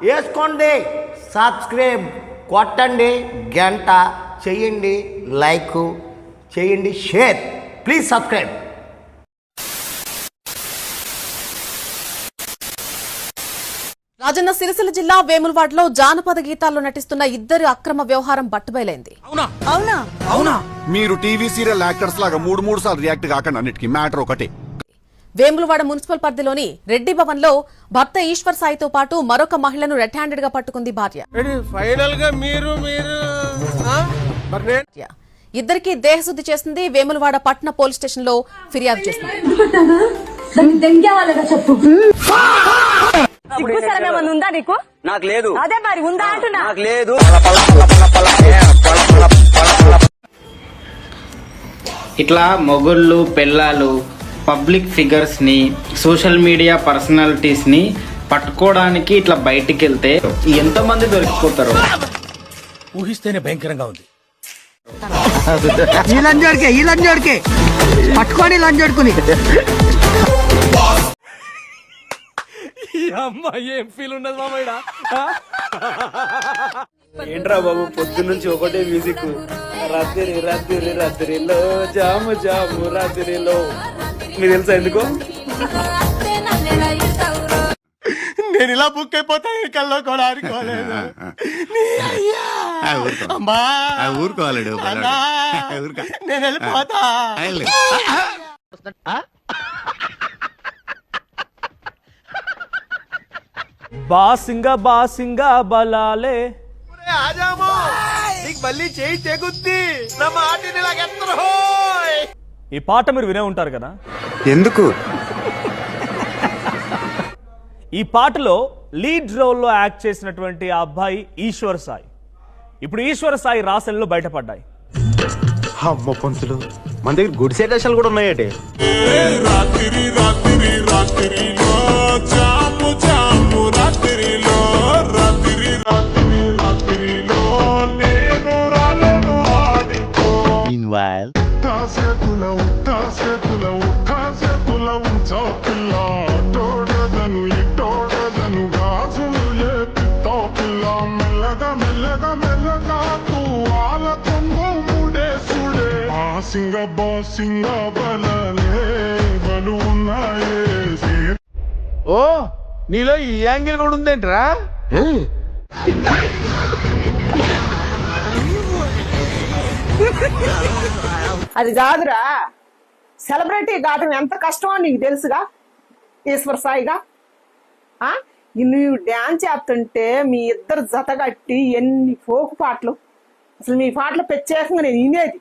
వేసుకోండి, సబ్స్క్రైబ్ కొట్టండి, గంట చేయండి, లైక్ చేయండి, share. Please subscribe. Rajanna Sircilla జిల్లా వేములవాడలో జానపద గీతాల్లో నటిస్తున్న ఇద్దరు అక్రమ వ్యవహారం బట్టుబయలైంది. అవునా? మీరు టీవీ సీరియల్ యాక్టర్స్ లాగా మూడు సార్లు రియాక్ట్ కాకండి, అన్నిటికీ మ్యాటర్ ఒకటే. వేములవాడ మున్సిపల్ పరిధిలోని రెడ్డి భవన్ లో భర్త ఈశ్వర్ సాయితో పాటు మరొక మహిళను రెడ్ హ్యాండెడ్ గా పట్టుకుంది భార్య. ఇద్దరికి దేహశుద్ధి చేసింది. వేములవాడ పట్టణ పోలీస్ స్టేషన్ లో ఫిర్యాదు చేసింది. ఉందా నీకు? నాకు లేదు. అదే మరి ఉందా అంటున్నా. నాకు లేదు. ఇట్లా మొగుళ్ళు పెళ్ళాలు పబ్లిక్ ఫిగర్స్ ని సోషల్ మీడియా పర్సనాలిటీస్ ని పట్టుకోవడానికి ఇట్లా బయటికి వెళ్తే ఎంతమంది దొరికిపోతారు? ఊహిస్తేనే భయంకరంగా ఉంది. ఈ లంజోడికే పట్టుకొని లంజోడుకుని ఏం ఫీల్ ఉండదు మామయ్య. ఏంట్రా బాబు, పొద్దున్నుంచి ఒకటే మ్యూజిక్. రాత్రి రాత్రి రాత్రిలో జాము జాము రాత్రిలో. మీకు తెలుసా ఎందుకో? నేను ఇలా బుక్ అయిపోతాను కల్లో కూడా అనుకోలేదు. ఊరుకోవాలడు, నేను వెళ్ళిపోతా. బాసింగా బలాలే మళ్ళీ చేయి తెగుద్ది నా మాటిని లాగెత్తరు. ఈ పాట మీరు వినే ఉంటారు కదా. ఎందుకు? ఈ పాటలో లీడ్ రోల్లో యాక్ట్ చేసినటువంటి ఆ అబ్బాయి ఈశ్వర్ సాయి. ఇప్పుడు ఈశ్వర్ సాయి రాసెల్లో బయటపడ్డాయి. అమ్మ పంతులు, మన దగ్గర గుడి సెటేషన్లు కూడా ఉన్నాయటే. ఓ, నీలో ఈ యాంగిల్ కూడా ఉందేంట్రా? అది కాదురా, సెలబ్రిటీ కావటం ఎంత కష్టమో నీకు తెలుసుగా ఈశ్వర్ సాయిగా. నువ్వు డ్యాన్స్ చేస్తుంటే మీ ఇద్దరు జతగట్టి ఎన్ని ఫోక్ పాటలు, అసలు మీ పాటలు ప్రత్యేకంగా నేను వినేది.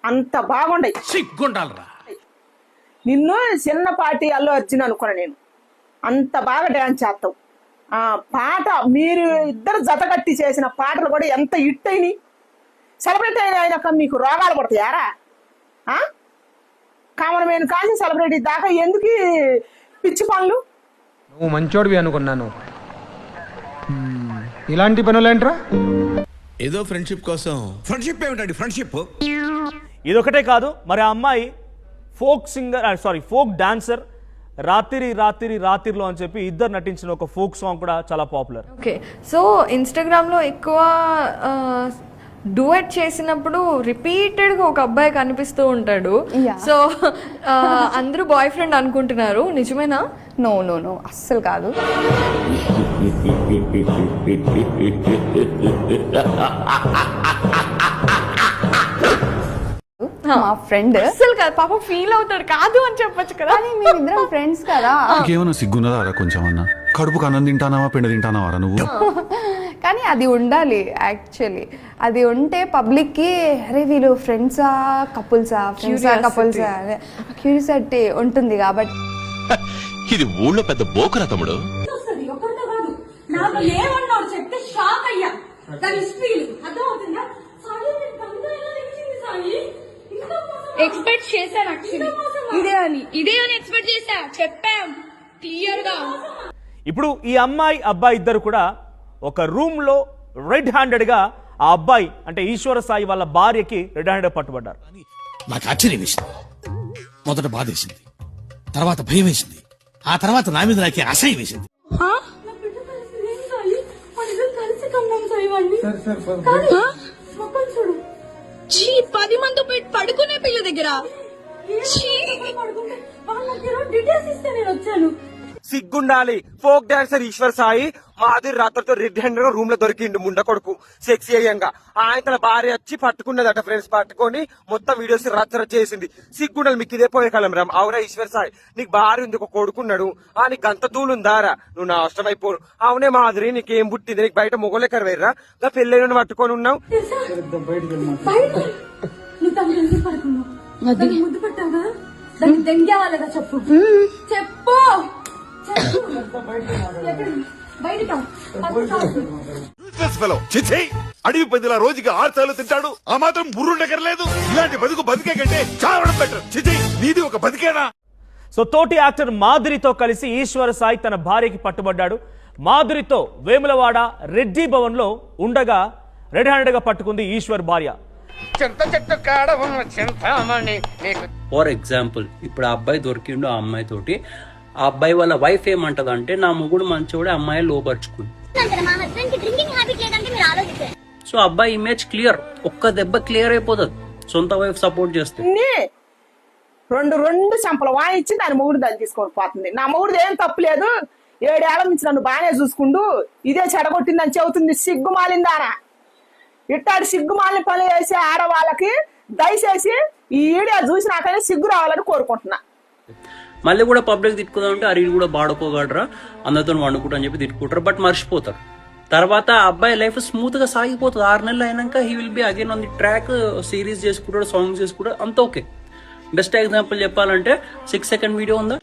అంత బాగుండయి. సిగ్గుండాలరా. నిన్ను చిన్నపాటి అల్లు అర్జున్ అనుకున్నా నేను. అంత బాగా డ్యాన్స్ చేస్తావు. ఆ పాట మీరు ఇద్దరు జతగట్టి చేసిన పాటలు కూడా ఎంత హిట్ అయినాయి. సెలబ్రిటీ అయినాక మీకు రోగాలు పడతాయారా? కామన్ కాసి సెలబ్రిటీ దాకా ఎందుకు పిచ్చి పనులు? నువ్వు మంచోడివి అనుకున్నాను, ఇలాంటి పనులేంట్రా? ఏదో ఫ్రెండ్షిప్ కోసం. ఫ్రెండ్షిప్ ఏమిటండి? ఫ్రెండ్షిప్ ఇదొకటే కాదు, మరి ఆ అమ్మాయి ఫోక్ డాన్సర్. రాత్రిలో అని చెప్పి ఇద్దరు నటించిన ఒక ఫోక్ సాంగ్ కూడా చాలా పాపులర్. ఓకే, సో ఇన్స్టాగ్రామ్ లో ఎక్కువ డూయట్ చేసినప్పుడు రిపీటెడ్ గా ఒక అబ్బాయి కనిపిస్తూ ఉంటాడు. సో అందరూ బాయ్ ఫ్రెండ్ అనుకుంటున్నారు, నిజమేనా? నో నో నో, అస్సలు కాదు. మా ఫ్రెండ్. అస్సలు కాదు, పాప ఫీల్ అవుతాడు. కాదు అని చెప్పొచ్చు కదా. మేమిద్దరం ఫ్రెండ్స్ కదా. ఇంకేమన్నా సిగ్గున్నదారా కొంచెం అన్నా? కడుపుకు అన్నం తింటానావా పెండ తింటానావారా నువ్వు? కానీ అది ఉండాలి యాక్చువల్లీ. అది ఉంటే పబ్లిక్ కి అరే వీళ్ళు ఫ్రెండ్సా కపుల్సా క్యూరియాసిటీ ఉంటుంది కాబట్టి. ఇది ఊళ్ళో పెద్ద బోకరా తమ్ముడు. ఎక్స్పెక్ట్ చేశాను ఇదే అని ఎక్స్పెక్ట్ చేశా. చెప్పాం క్లియర్ గా. ఇప్పుడు ఈ అమ్మాయి అబ్బాయి ఇద్దరు కూడా ఒక రూమ్ లో రెడ్ హ్యాండెడ్ గా ఆ అబ్బాయి అంటే ఈశ్వర సాయి వాళ్ళ భార్యకి రెడ్ హ్యాండెడ్ పట్టుబడ్డారు. నాకు ఆశ్చర్యం వేసింది. మొదట బాధ వేసింది, తర్వాత భయం వేసింది, ఆ తర్వాత నా మీద నాకే అసహ్యం వేసింది. చూడు 10 మంది పడుకునే పిల్ల దగ్గర డీటెయిల్స్ ఇస్తే నేను వచ్చాను. సిగ్గుండాలి. ఫోక్ డాన్సర్ ఈశ్వర్ సాయి మాదిరి రాత్రితో రెడ్ హ్యాండ్ రూమ్ లో దొరికిండు ముండ కొడుకు సెక్సీ అయ్యంగా. ఆయన తన భార్య వచ్చి పట్టుకున్నదట, ఫ్రెండ్స్ పట్టుకొని మొత్తం వీడియోస్ రచ్చ చేసింది. సిగ్గుండాలి. మీకు ఇదే పోయే కాలం రామ్. అవునా ఈశ్వర్ సాయి, నీకు భార్య ఉంది, ఒక కొడుకున్నాడు, నీకు అంత తూలుందారా? నువ్వు నా అవసరం అయిపోను. అవునే మాదిరి, నీకేం పుట్టింది? నీకు బయట మొగలే కరవేర్రా? ఇంకా పెళ్ళైన పట్టుకొని ఉన్నావు. ముద్దు పెట్టావుగా, దాన్ని దెంగేవాళ్ళగా చెప్పు చెప్పు. అడవి పందిలా రోజుకి 6 సార్లు తింటాడు, ఆ మాత్రం బుర్రుండకర్లేదు. ఇలాంటి బతుకు బతికే కంటే చావడం బెటర్. చిచి, నీది ఒక బతికేనా? సో తోటి యాక్టర్ మాధురితో కలిసి ఈశ్వర సాయి తన భార్యకి పట్టుబడ్డాడు. మాధురితో వేములవాడ రెడ్డి భవన్ లో ఉండగా రెడ్ హ్యాండెడ్ గా పట్టుకుంది ఈశ్వర్ భార్య. ఫర్ ఎగ్జాంపుల్, ఇప్పుడు ఆ అబ్బాయి దొరికిండు ఆ అమ్మాయి తోటి. ఆ అబ్బాయి వాళ్ళ వైఫ్ ఏమంటది అంటే, నా మొగుడు మంచోడే, అమ్మాయి లోపరుచుకుంది. సో అబ్బాయి ఇమేజ్ క్లియర్, ఒక్క దెబ్బ క్లియర్ అయిపోతుంది సొంత వైఫ్ సపోర్ట్ చేస్తే. రెండు చెంపలు వాయించి దాని మొగుడు దాన్ని తీసుకొని పోతుంది. నా మొగుడు ఏం తప్పులేదు, 7 ఏళ్ల నుంచి నన్ను బాగానే చూసుకుంటూ ఇదే చెడగొట్టిందని చెబుతుంది. సిగ్గుమాలిందానా? ఇట్టాడు సిగ్గుమాలిన పని చేసే ఆడవాళ్ళకి దయచేసి ఈ వీడియో చూసినాకనే సిగ్గు రావాలని కోరుకుంటున్నా. మళ్ళీ కూడా పబ్లిక్ తిట్టుకుందామంటే అరీలు కూడా బాడుకోగలరా, అందరితో వండుకుంటా అని చెప్పి తిట్టుకుంటారు, బట్ మర్చిపోతారు. తర్వాత ఆ అబ్బాయి లైఫ్ స్మూత్ గా సాగిపోతుంది. 6 నెలలు అయినాక he will be again on the track, series చేసుకుంటాడు, సాంగ్స్ చేసుకుంటాడు, అంత ఓకే. బెస్ట్ ఎగ్జాంపుల్ చెప్పాలంటే 6 సెకండ్ వీడియో ఉందా,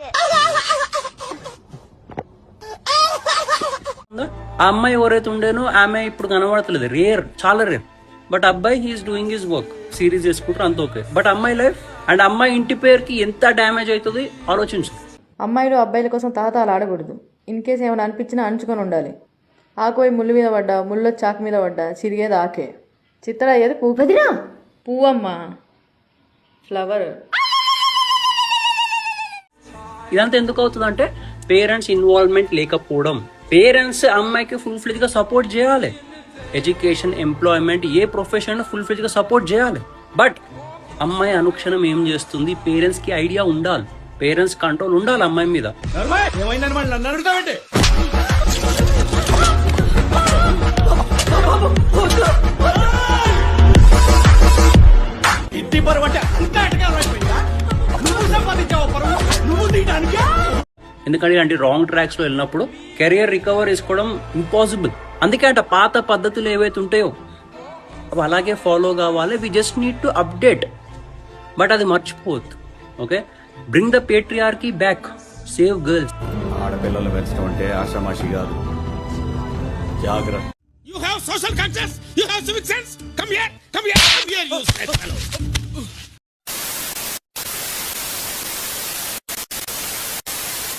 ఆ అమ్మాయి ఎవరైతే ఉండేనో ఆమె ఇప్పుడు కనబడతలేదు, రేర్, చాలా రేర్. బట్ అబ్బాయి he's doing his work, series చేసుకుంటారు, అంత ఓకే. బట్ అమ్మాయి లైఫ్ అండ్ అమ్మాయి ఇంటి పేరుకి ఎంత డ్యామేజ్ అవుతుంది ఆలోచించు. అమ్మాయిలు అబ్బాయిల కోసం తాతాలు ఆడకూడదు. ఇన్ కేసు ఏమైనా అనిపించినా అంచుకొని ఉండాలి. ఆకుపోయి ముళ్ళు మీద పడ్డా, ముళ్ళు చాకు మీద పడ్డా, చిరిగేది ఆకే, చిత్తడ అయ్యేది పువ్వు. పువ్వమ్మా, ఫ్లవర్. ఇదంతా ఎందుకు అవుతుంది అంటే పేరెంట్స్ ఇన్వాల్వ్మెంట్ లేకపోవడం. పేరెంట్స్ అమ్మాయికి ఫుల్ ఫ్లెజ్ గా సపోర్ట్ చేయాలి. ఎడ్యుకేషన్, ఎంప్లాయ్మెంట్, ఏ ప్రొఫెషన్ ఫుల్ ఫ్లెజ్ గా సపోర్ట్ చేయాలి. బట్ అమ్మాయి అనుక్షణం ఏం చేస్తుంది, పేరెంట్స్ కి ఐడియా ఉండాలి, పేరెంట్స్ కంట్రోల్ ఉండాలి అమ్మాయి మీద. ఎందుకంటే ఇలాంటి రాంగ్ ట్రాక్స్ లో వెళ్ళినప్పుడు కెరియర్ రికవర్ చేసుకోవడం ఇంపాసిబుల్. అందుకే అంట పాత పద్ధతులు ఏవైతే ఉంటాయో అవి అలాగే ఫాలో కావాలి. We just need to update, but అది మర్చిపోవద్దు. Okay, bring the patriarchy back, save girls. ఆడపిల్లలు పెంచడం అంటే ఆషామాషి కాదు, జాగ్రత్త. You have social conscience, you have civic sense. Come here, you